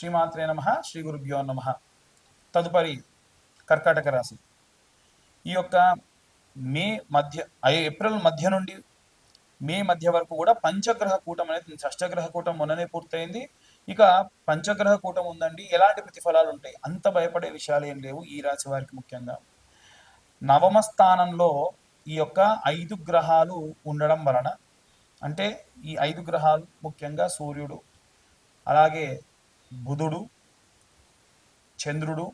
శ్రీమాత్రే నమః, శ్రీ గురుభ్యో నమః. తదుపరి కర్కాటక రాశి. ఈ యొక్క మే మధ్య ఏప్రిల్ మధ్య నుండి మే మధ్య వరకు కూడా పంచగ్రహ కూటం అనేది, షష్టగ్రహ కూటం మొన్ననే పూర్తయింది. ఇక పంచగ్రహ కూటం ఉందండి. ఎలాంటి ప్రతిఫలాలు ఉంటాయి? అంత భయపడే విషయాలు ఏం లేవు ఈ రాశి వారికి. ముఖ్యంగా నవమ స్థానంలో ఈ యొక్క 5 గ్రహాలు ఉండడం వలన, అంటే ఈ 5 గ్రహాలు ముఖ్యంగా సూర్యుడు, అలాగే బుధుడు, చంద్రుడు.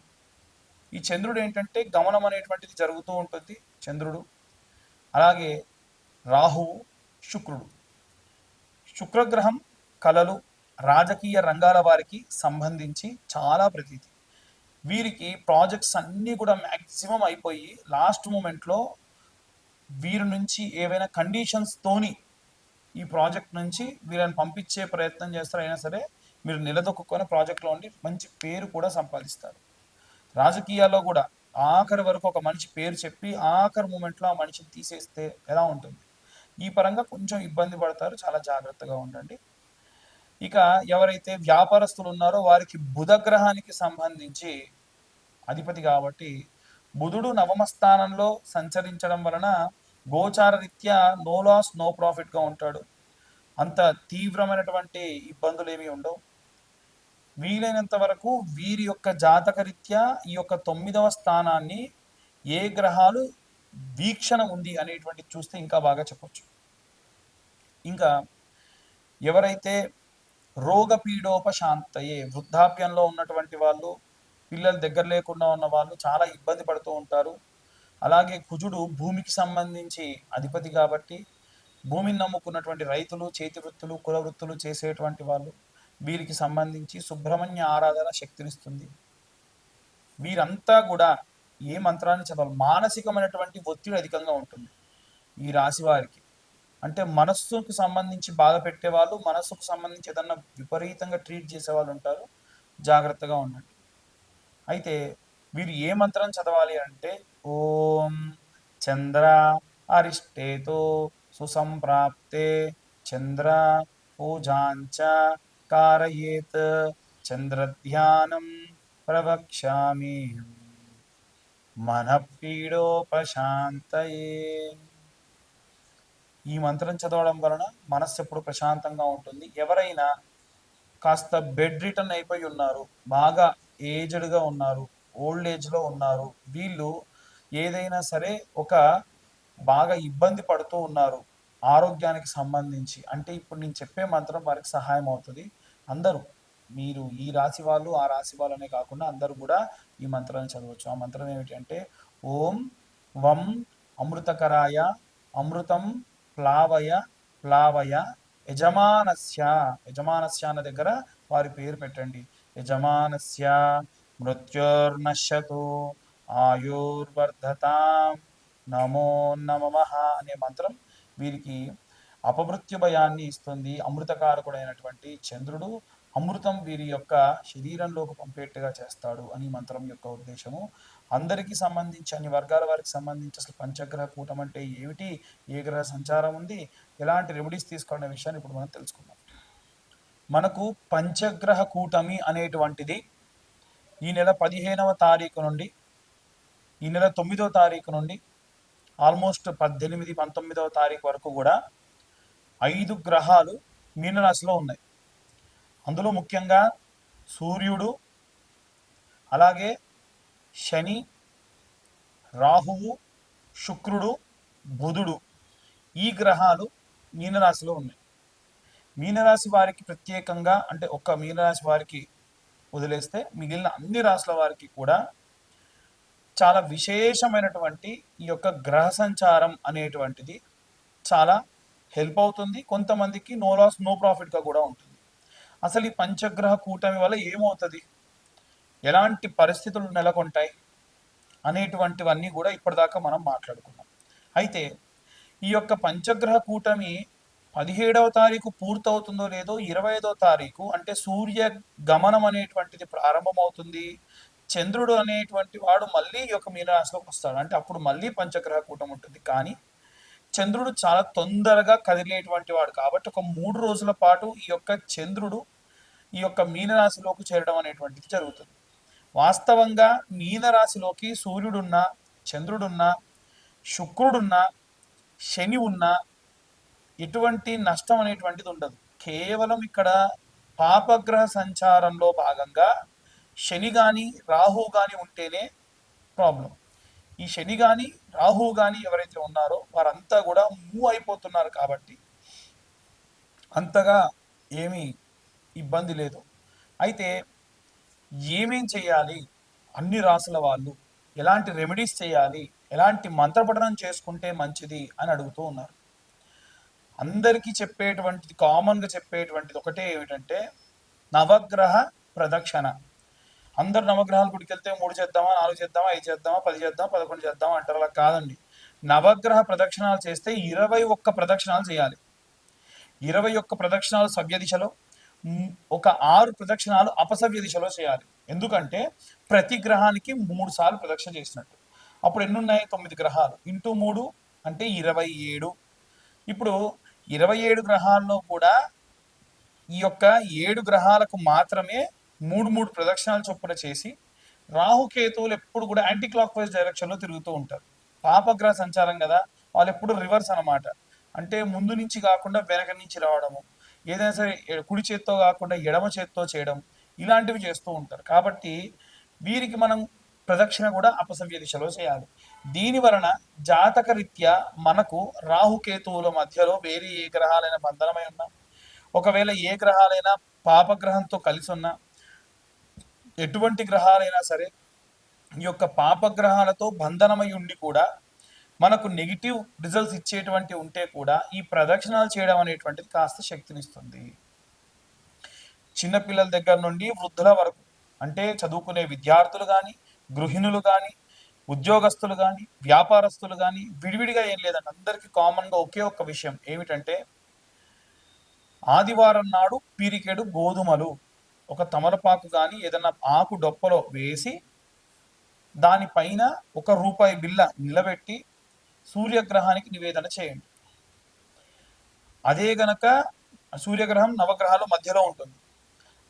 ఈ చంద్రుడు ఏంటంటే గమనం అనేటువంటిది జరుగుతూ ఉంటుంది. చంద్రుడు, అలాగే రాహువు, శుక్రుడు. శుక్రగ్రహం కళలు, రాజకీయ రంగాల వారికి సంబంధించి చాలా ప్రతీతి. వీరికి ప్రాజెక్ట్స్ అన్నీ కూడా మ్యాక్సిమం అయిపోయి లాస్ట్ మూమెంట్లో వీరి నుంచి ఏవైనా కండిషన్స్తోని ఈ ప్రాజెక్ట్ నుంచి వీళ్ళని పంపించే ప్రయత్నం చేస్తారు. అయినా సరే మీరు నిలదొక్కుని ప్రాజెక్ట్లో ఉండి మంచి పేరు కూడా సంపాదిస్తారు. రాజకీయాల్లో కూడా ఆఖరి వరకు ఒక మనిషి పేరు చెప్పి ఆఖరి మూమెంట్లో ఆ మనిషిని తీసేస్తే ఎలా ఉంటుంది? ఈ పరంగా కొంచెం ఇబ్బంది పడతారు. చాలా జాగ్రత్తగా ఉండండి. ఇక ఎవరైతే వ్యాపారస్తులు ఉన్నారో వారికి బుధ గ్రహానికి సంబంధించి అధిపతి కాబట్టి బుధుడు నవమ స్థానంలో సంచరించడం వలన గోచార రీత్యా నో లాస్ నో ప్రాఫిట్గా ఉంటాడు. అంత తీవ్రమైనటువంటి ఇబ్బందులు ఏమీ ఉండవు. వీలైనంత వరకు వీరి యొక్క జాతక రీత్యా ఈ యొక్క 9వ స్థానాన్ని ఏ గ్రహాలు వీక్షణ ఉంది అనేటువంటి చూస్తే ఇంకా బాగా చెప్పొచ్చు. ఇంకా ఎవరైతే రోగపీడోపశాంతయే, వృద్ధాప్యంలో ఉన్నటువంటి వాళ్ళు, పిల్లలు దగ్గర లేకుండా ఉన్న వాళ్ళు చాలా ఇబ్బంది పడుతూ ఉంటారు. అలాగే కుజుడు భూమికి సంబంధించి అధిపతి కాబట్టి భూమిని నమ్ముకున్నటువంటి రైతులు, చేతి వృత్తులు, కుల వృత్తులు చేసేటువంటి వాళ్ళు, వీరికి సంబంధించి సుబ్రహ్మణ్య ఆరాధన శక్తినిస్తుంది. వీరంతా కూడా ఏ మంత్రాన్ని చదవాలి? మానసికమైనటువంటి ఒత్తిడి అధికంగా ఉంటుంది ఈ రాశి వారికి. అంటే మనస్సుకు సంబంధించి బాధ పెట్టేవాళ్ళు, మనస్సుకు సంబంధించి ఏదన్నా విపరీతంగా ట్రీట్ చేసే వాళ్ళు ఉంటారు. జాగ్రత్తగా ఉండండి. అయితే వీరు ఏ మంత్రం చదవాలి అంటే, ఓం చంద్ర అరిష్టేతో సుసంప్రాప్తే చంద్ర పూజాంచ కారయేత్ చంద్రధ్యానం ప్రవక్ష్యామి మనఃపీడోపశాంతయే. ఈ మంత్రం చదవడం వలన మనస్సు ఎప్పుడు ప్రశాంతంగా ఉంటుంది. ఎవరైనా కాస్త బెడ్ రిటర్న్ అయిపోయి ఉన్నారు, బాగా ఏజ్డ్గా ఉన్నారు, ఓల్డ్ ఏజ్లో ఉన్నారు, వీళ్ళు ఏదైనా సరే ఒక బాగా ఇబ్బంది పడుతూ ఉన్నారు ఆరోగ్యానికి సంబంధించి అంటే, ఇప్పుడు నేను చెప్పే మంత్రం వారికి సహాయం అవుతుంది. అందరూ, మీరు ఈ రాశి వాళ్ళు ఆ రాశి వాళ్ళనే కాకుండా అందరూ కూడా ఈ మంత్రాన్ని చదవచ్చు. ఆ మంత్రం ఏమిటి అంటే, ఓం వం అమృతకరాయ అమృతం ప్లావయ ప్లావయ యజమానస్య. యజమానస్య అన్న దగ్గర వారి పేరు పెట్టండి. యజమానస్య మృత్యుర్నశ్యతు ఆయుర్వర్ధతాం నమో నమః అనే మంత్రం వీరికి అపమృత్యు భయాన్ని ఇస్తుంది. అమృతకారకుడైనటువంటి చంద్రుడు అమృతం వీరి యొక్క శరీరంలోకి పంపేట్టుగా చేస్తాడు అని మంత్రం యొక్క ఉద్దేశము. అందరికీ సంబంధించి, అన్ని వర్గాల వారికి సంబంధించి అసలు పంచగ్రహ కూటం అంటే ఏమిటి, ఏ గ్రహ సంచారం ఉంది, ఎలాంటి రెమెడీస్ తీసుకోవాలనే విషయాన్ని ఇప్పుడు మనం తెలుసుకుందాం. మనకు పంచగ్రహ కూటమి అనేటువంటిది ఈ నెల 15వ తారీఖు నుండి ఈ నెల 9వ తారీఖు నుండి ఆల్మోస్ట్ 18, 19వ తారీఖు వరకు కూడా 5 గ్రహాలు మీనరాశిలో ఉన్నాయి. అందులో ముఖ్యంగా సూర్యుడు, అలాగే శని, రాహువు, శుక్రుడు, బుధుడు, ఈ గ్రహాలు మీనరాశిలో ఉన్నాయి. మీనరాశి వారికి ప్రత్యేకంగా, అంటే ఒక్క మీనరాశి వారికి వదిలేస్తే మిగిలిన అన్ని రాశుల వారికి కూడా చాలా విశేషమైనటువంటి ఈ యొక్క గ్రహ సంచారం అనేటువంటిది చాలా హెల్ప్ అవుతుంది. కొంతమందికి నో లాస్ నో ప్రాఫిట్గా కూడా ఉంటుంది. అసలు ఈ పంచగ్రహ కూటమి వల్ల ఏమవుతుంది, ఎలాంటి పరిస్థితులు నెలకొంటాయి అనేటువంటివన్నీ కూడా ఇప్పటిదాకా మనం మాట్లాడుకున్నాం. అయితే ఈ యొక్క పంచగ్రహ కూటమి 17వ తారీఖు పూర్తవుతుందో లేదో 25వ తారీఖు అంటే సూర్య గమనం అనేటువంటిది ప్రారంభమవుతుంది. చంద్రుడు అనేటువంటి వాడు మళ్ళీ ఈ యొక్క మీనరాశిలోకి వస్తాడు. అంటే అప్పుడు మళ్ళీ పంచగ్రహ కూటమి ఉంటుంది. కానీ చంద్రుడు చాలా తొందరగా కదిలేటువంటి వాడు కాబట్టి ఒక 3 రోజుల పాటు ఈ యొక్క చంద్రుడు ఈ యొక్క మీనరాశిలోకి చేరడం అనేటువంటిది జరుగుతుంది. వాస్తవంగా మీనరాశిలోకి సూర్యుడున్నా, చంద్రుడున్నా, శుక్రుడున్నా, శని ఉన్నా ఎటువంటి నష్టం అనేటువంటిది ఉండదు. కేవలం ఇక్కడ పాపగ్రహ సంచారంలో భాగంగా శని కానీ రాహు కానీ ఉంటేనే ప్రాబ్లం. ఈ శని కానీ రాహు కానీ ఎవరైతే ఉన్నారో వారంతా కూడా మూవ్ అయిపోతున్నారు కాబట్టి అంతగా ఏమీ ఇబ్బంది లేదు. అయితే ఏమేం చేయాలి, అన్ని రాసుల వాళ్ళు ఎలాంటి రెమెడీస్ చేయాలి, ఎలాంటి మంత్రపఠనం చేసుకుంటే మంచిది అని అడుగుతూ ఉన్నారు. అందరికీ చెప్పేటువంటిది, కామన్గా చెప్పేటువంటిది ఒకటే ఏమిటంటే నవగ్రహ ప్రదక్షిణ. అందరు నవగ్రహాల గుడికి వెళ్తే 3 చేద్దామా, 4 చేద్దామా, 5 చేద్దామా, 10 చేద్దామా, 11 చేద్దామా అంటారు. అలా కాదండి. నవగ్రహ ప్రదక్షిణాలు చేస్తే 21 ప్రదక్షిణాలు చేయాలి. 21 ప్రదక్షిణాలు సవ్య దిశలో, ఒక 6 ప్రదక్షిణాలు అపసవ్య దిశలో చేయాలి. ఎందుకంటే ప్రతి గ్రహానికి 3 సార్లు ప్రదక్షిణ చేసినట్టు. అప్పుడు ఎన్నున్నాయి? 9 గ్రహాలు ఇంటూ 3 అంటే 27. ఇప్పుడు 27 గ్రహాల్లో కూడా ఈ యొక్క 7 గ్రహాలకు మాత్రమే 3 ప్రదక్షిణాలు చొప్పున చేసి, రాహుకేతువులు ఎప్పుడు కూడా యాంటీ క్లాక్ వైజ్ డైరెక్షన్లో తిరుగుతూ ఉంటారు. పాపగ్రహ సంచారం కదా, వాళ్ళు ఎప్పుడు రివర్స్ అనమాట. అంటే ముందు నుంచి కాకుండా వెనక నుంచి రావడము, ఏదైనా సరే కుడి చేత్తో కాకుండా ఎడమ చేత్తో చేయడం, ఇలాంటివి చేస్తూ ఉంటారు. కాబట్టి వీరికి మనం ప్రదక్షిణ కూడా అపసవ్య దిశలో చేయాలి. దీని వలన జాతక రీత్యా మనకు రాహుకేతువుల మధ్యలో వేరే ఏ గ్రహాలైన బంధనమై ఉన్నా, ఒకవేళ ఏ గ్రహాలైనా పాపగ్రహంతో కలిసి ఉన్నా, ఎటువంటి గ్రహాలైనా సరే ఈ యొక్క పాపగ్రహాలతో బంధనమై ఉండి కూడా మనకు నెగిటివ్ రిజల్ట్స్ ఇచ్చేటువంటి ఉంటే కూడా ఈ ప్రదక్షిణాలు చేయడం అనేటువంటిది కాస్త శక్తినిస్తుంది. చిన్నపిల్లల దగ్గర నుండి వృద్ధుల వరకు, అంటే చదువుకునే విద్యార్థులు కానీ, గృహిణులు కానీ, ఉద్యోగస్తులు కానీ, వ్యాపారస్తులు కానీ, విడివిడిగా ఏం లేదండి, అందరికీ కామన్గా ఒకే ఒక్క విషయం ఏమిటంటే ఆదివారం నాడు పీరికెడు గోధుమలు ఒక తమలపాకు కానీ ఏదన్నా ఆకు డొప్పలో వేసి దానిపైన ₹1 బిల్ల నిలబెట్టి సూర్యగ్రహానికి నివేదన చేయండి. అదే గనక సూర్యగ్రహం నవగ్రహాల మధ్యలో ఉంటుంది.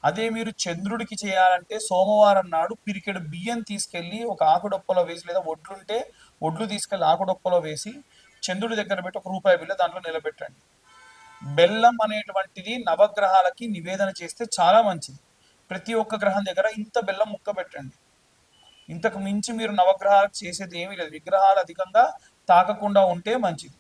అదే మీరు చంద్రుడికి చేయాలంటే సోమవారం నాడు పిరికెడు బియ్యం తీసుకెళ్ళి ఒక ఆకుడొప్పలో వేసి, లేదా ఒడ్లుంటే ఒడ్లు తీసుకెళ్ళి ఆకుడొప్పలో వేసి చంద్రుడి దగ్గర పెట్టి ₹1 బిల్ల దాంట్లో నిలబెట్టండి. బెల్లం అనేటువంటిది నవగ్రహాలకి నివేదన చేస్తే చాలా మంచిది. ప్రతి ఒక్క గ్రహం దగ్గర ఇంత బెల్లం ముక్క పెట్టండి. ఇంతకు మించి మీరు నవగ్రహాలకు చేసేది ఏమీ లేదు. విగ్రహాలు అధికంగా తాకకుండా ఉంటే మంచిది.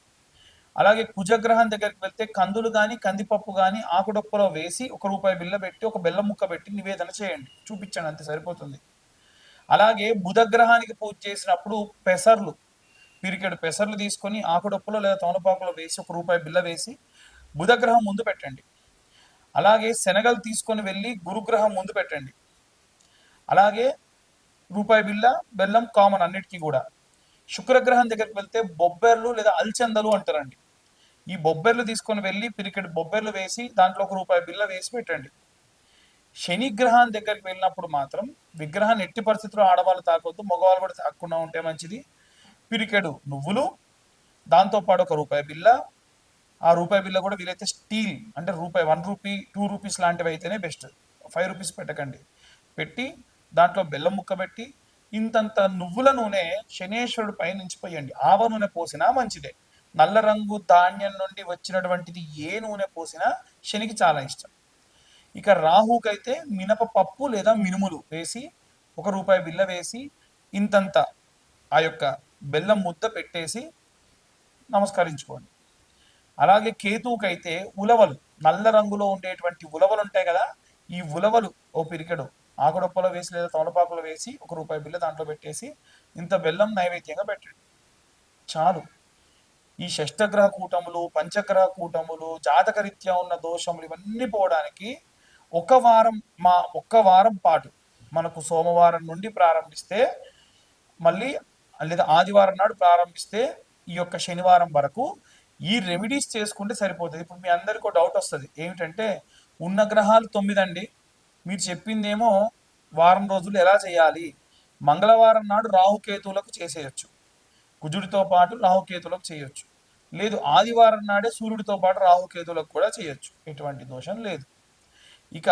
అలాగే కుజగ్రహం దగ్గరికి వెళ్తే కందులు కానీ, కందిపప్పు కానీ ఆకుడొప్పలో వేసి ₹1 బిల్ల పెట్టి ఒక బెల్లం ముక్క పెట్టి నివేదన చేయండి, చూపించండి, అంతే సరిపోతుంది. అలాగే బుధగ్రహానికి పూజ చేసినప్పుడు పెసర్లు, పిరికెడు పెసర్లు తీసుకొని ఆకుడొప్పలో లేదా తమలపాకులో వేసి ₹1 బిల్ల వేసి బుధగ్రహం ముందు పెట్టండి. అలాగే శనగలు తీసుకొని వెళ్ళి గురుగ్రహం ముందు పెట్టండి. అలాగే ₹1 బిల్ల, బెల్లం కామన్ అన్నిటికీ కూడా. శుక్రగ్రహం దగ్గరికి వెళ్తే బొబ్బెర్లు లేదా అల్చందలు అంటారండి. ఈ బొబ్బెర్లు తీసుకొని వెళ్ళి పిరికెడు బొబ్బెర్లు వేసి దాంట్లో ₹1 బిల్ల వేసి పెట్టండి. శనిగ్రహం దగ్గరికి వెళ్ళినప్పుడు మాత్రం విగ్రహాన్ని ఎట్టి పరిస్థితుల్లో ఆడవాళ్ళు తాకొద్దు, మగవాళ్ళు కూడా తాకుండా ఉంటే మంచిది. పిరికెడు నువ్వులు, దాంతోపాటు ₹1 బిల్ల, ఆ ₹1 బిల్ల కూడా వీలైతే స్టీల్, అంటే ₹1, ₹2 లాంటివి అయితేనే బెస్ట్. ₹5 పెట్టకండి. పెట్టి దాంట్లో బెల్లం ముక్క పెట్టి ఇంతంత నువ్వుల నూనె శనేశ్వరుడు పైనుంచి పోయండి. ఆవ నూనె పోసినా మంచిదే. నల్ల రంగు ధాన్యం నుండి వచ్చినటువంటిది ఏ నూనె పోసినా శనికి చాలా ఇష్టం. ఇక రాహుకైతే మినపప్పు లేదా మినుములు వేసి ₹1 బిల్ల వేసి ఇంతంత ఆ యొక్క బెల్లం ముద్ద పెట్టేసి నమస్కరించుకోండి. అలాగే కేతువుకైతే ఉలవలు, నల్ల రంగులో ఉండేటువంటి ఉలవలు ఉంటాయి కదా, ఈ ఉలవలు ఓ పిరికెడు ఆకుడొప్పలో వేసి లేదా తమలపాకులో వేసి ₹1 బిల్ల దాంట్లో పెట్టేసి ఇంత బెల్లం నైవేద్యంగా పెట్టండి, చాలు. ఈ షష్టగ్రహ కూటములు, పంచగ్రహ కూటములు, జాతకరీత్యా ఉన్న దోషములు ఇవన్నీ పోవడానికి ఒక్క వారం పాటు మనకు సోమవారం నుండి ప్రారంభిస్తే మళ్ళీ, లేదా ఆదివారం నాడు ప్రారంభిస్తే ఈ యొక్క శనివారం వరకు ఈ రెమెడీస్ చేసుకుంటే సరిపోతుంది. ఇప్పుడు మీ అందరికీ ఒక డౌట్ వస్తుంది, ఏమిటంటే ఉన్న గ్రహాలు 9 అండి, మీరు చెప్పిందేమో వారం రోజులు ఎలా చేయాలి? మంగళవారం నాడు రాహుకేతువులకు చేసేయచ్చు, కుజుడితో పాటు రాహుకేతువులకు చేయొచ్చు. లేదు ఆదివారం నాడే సూర్యుడితో పాటు రాహుకేతువులకు కూడా చేయొచ్చు, ఎటువంటి దోషం లేదు. ఇక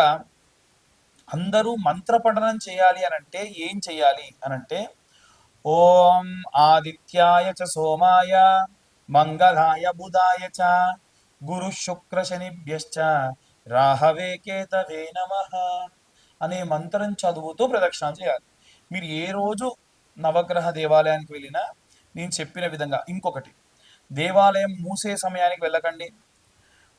అందరూ మంత్ర పఠనం చేయాలి అనంటే ఏం చేయాలి అనంటే ఓం ఆదిత్యాయ చ సోమాయ మంగళాయ బుధాయ చ గురు శుక్ర శనిభ్యశ్చ రాహవే కేతవే నమః అనే మంత్రం చదువుతూ ప్రదక్షిణ చేయాలి. మీరు ఏ రోజు నవగ్రహ దేవాలయానికి వెళ్ళినా నేను చెప్పిన విధంగా ఇంకొకటి, దేవాలయం మూసే సమయానికి వెళ్ళకండి.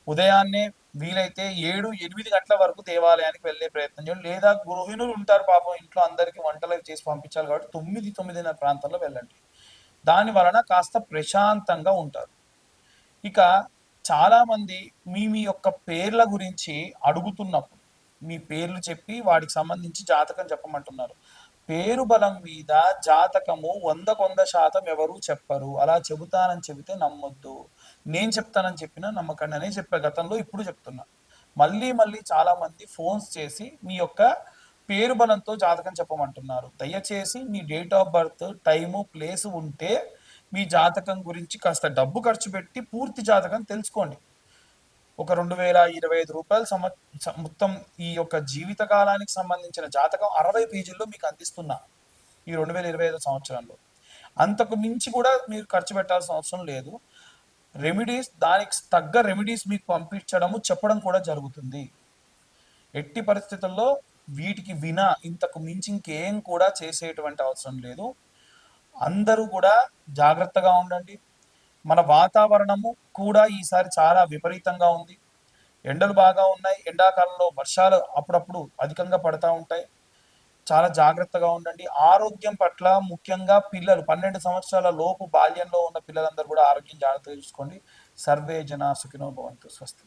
ఉదయాన్నే వీలైతే 7-8 గంటల వరకు దేవాలయానికి వెళ్ళే ప్రయత్నం చేయండి. లేదా గృహిణులు ఉంటారు పాపం, ఇంట్లో అందరికీ వంటలు అవి చేసి పంపించాలి కాబట్టి 9-9:30 ప్రాంతంలో వెళ్ళండి. దాని వలన కాస్త ప్రశాంతంగా ఉంటారు. ఇక చాలామంది మీ మీ యొక్క పేర్ల గురించి అడుగుతున్నప్పుడు మీ పేర్లు చెప్పి వాటికి సంబంధించి జాతకం చెప్పమంటున్నారు. పేరు బలం మీద జాతకము 100% ఎవరు చెప్పరు. అలా చెబుతానని చెబితే నమ్మొద్దు. నేను చెప్తానని చెప్పినా నమ్మకండి అనే చెప్పా గతంలో, ఇప్పుడు చెప్తున్నా. మళ్ళీ మళ్ళీ చాలామంది ఫోన్స్ చేసి మీ యొక్క పేరు బలంతో జాతకం చెప్పమంటున్నారు. దయచేసి మీ date of birth, time, place ఉంటే మీ జాతకం గురించి కాస్త డబ్బు ఖర్చు పెట్టి పూర్తి జాతకం తెలుసుకోండి. ఒక రూ. 2025 మొత్తం ఈ యొక్క జీవిత కాలానికి సంబంధించిన జాతకం 60 పేజీల్లో మీకు అందిస్తున్నా ఈ 2025 సంవత్సరంలో. అంతకు మించి కూడా మీరు ఖర్చు పెట్టాల్సిన అవసరం లేదు. రెమెడీస్, దానికి తగ్గ రెమెడీస్ మీకు పంపించడము చెప్పడం కూడా జరుగుతుంది. ఎట్టి పరిస్థితుల్లో వీటికి ఇంతకు మించి ఇంకేం కూడా చేసేటువంటి అవసరం లేదు. అందరూ కూడా జాగ్రత్తగా ఉండండి. మన వాతావరణము కూడా ఈసారి చాలా విపరీతంగా ఉంది. ఎండలు బాగా ఉన్నాయి. ఎండాకాలంలో వర్షాలు అప్పుడప్పుడు అధికంగా పడతా ఉంటాయి. చాలా జాగ్రత్తగా ఉండండి. ఆరోగ్యం పట్ల ముఖ్యంగా పిల్లలు 12 సంవత్సరాల లోపు బాల్యంలో ఉన్న పిల్లలందరూ కూడా ఆరోగ్యం జాగ్రత్తగా చూసుకోండి. సర్వే జన సుఖినో భవంతు. స్వస్తి.